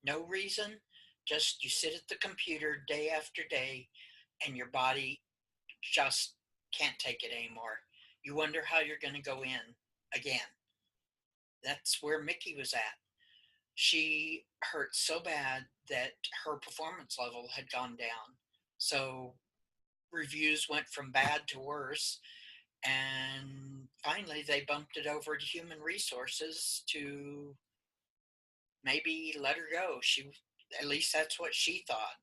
No reason, just you sit at the computer day after day and your body just can't take it anymore. You wonder how you're going to go in again. That's where Mickie was at. She hurt so bad that her performance level had gone down. So reviews went from bad to worse. And finally, they bumped it over to human resources to maybe let her go. At least that's what she thought.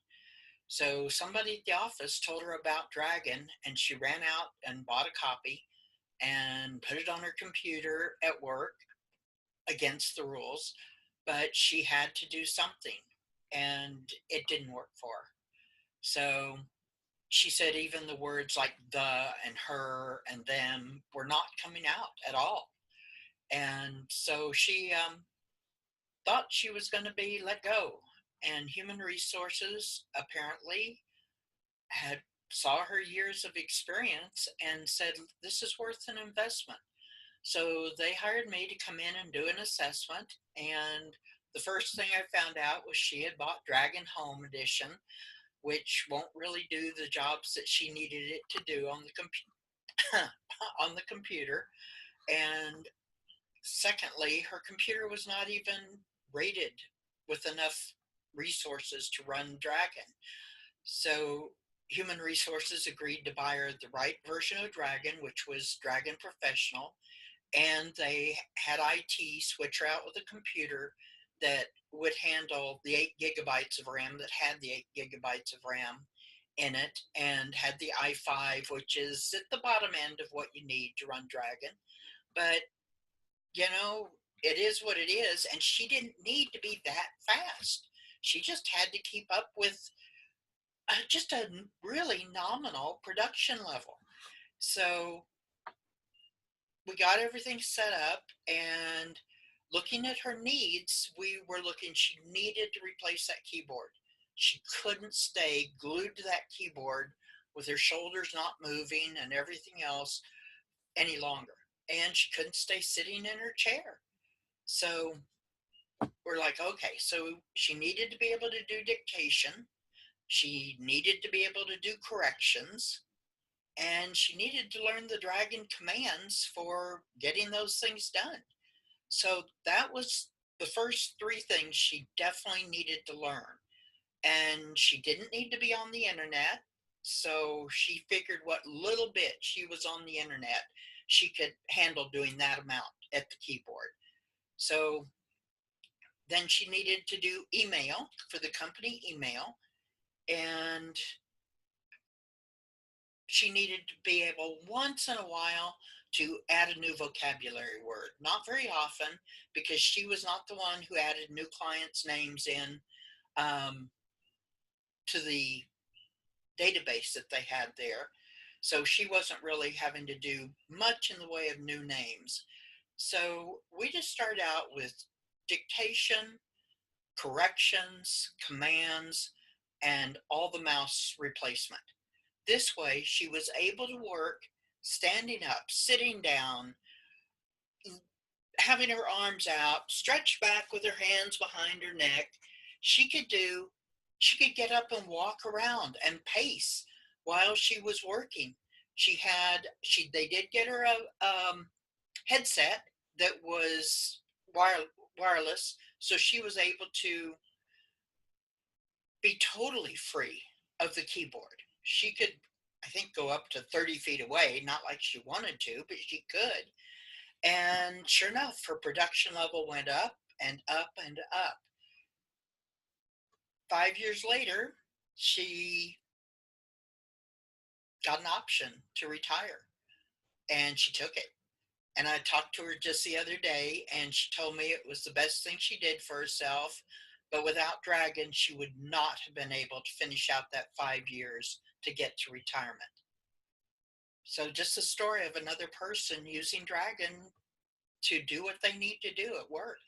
So somebody at the office told her about Dragon, and she ran out and bought a copy and put it on her computer at work against the rules. But she had to do something, and it didn't work for her. So she said even the words like the and her and them were not coming out at all. And so she thought she was going to be let go. And human resources apparently had saw her years of experience and said, this is worth an investment. So they hired me to come in and do an assessment. And the first thing I found out was she had bought Dragon Home Edition, which won't really do the jobs that she needed it to do on the on the computer. And secondly, her computer was not even rated with enough resources to run Dragon. So Human Resources agreed to buy her the right version of Dragon, which was Dragon Professional, and they had IT switch her out with a computer that would handle the 8 gigabytes of RAM, that had the 8 gigabytes of RAM in it, and had the i5, which is at the bottom end of what you need to run Dragon. But, you know, it is what it is, and she didn't need to be that fast. She just had to keep up with just a really nominal production level. So we got everything set up, and looking at her needs, we were looking, she needed to replace that keyboard. She couldn't stay glued to that keyboard with her shoulders not moving and everything else any longer. And she couldn't stay sitting in her chair. So we're like, okay, so she needed to be able to do dictation. She needed to be able to do corrections, and she needed to learn the Dragon commands for getting those things done. So that was the first three things she definitely needed to learn. And she didn't need to be on the internet. So she figured what little bit she was on the internet, she could handle doing that amount at the keyboard. So then she needed to do email for the company email. And she needed to be able once in a while to add a new vocabulary word. Not very often, because she was not the one who added new clients' names in um, to the database that they had there. So she wasn't really having to do much in the way of new names. So we just started out with dictation, corrections, commands, and all the mouse replacement. This way, she was able to work standing up, sitting down, having her arms out, stretched back with her hands behind her neck. She could do, she could get up and walk around and pace while she was working. They did get her a headset that was wireless, so she was able to be totally free of the keyboard. She could, I think, go up to 30 feet away, not like she wanted to, but she could. And sure enough, her production level went up and up and up. 5 years later, she got an option to retire, and she took it. And I talked to her just the other day, and she told me it was the best thing she did for herself. But without Dragon, she would not have been able to finish out that 5 years to get to retirement. So just a story of another person using Dragon to do what they need to do at work.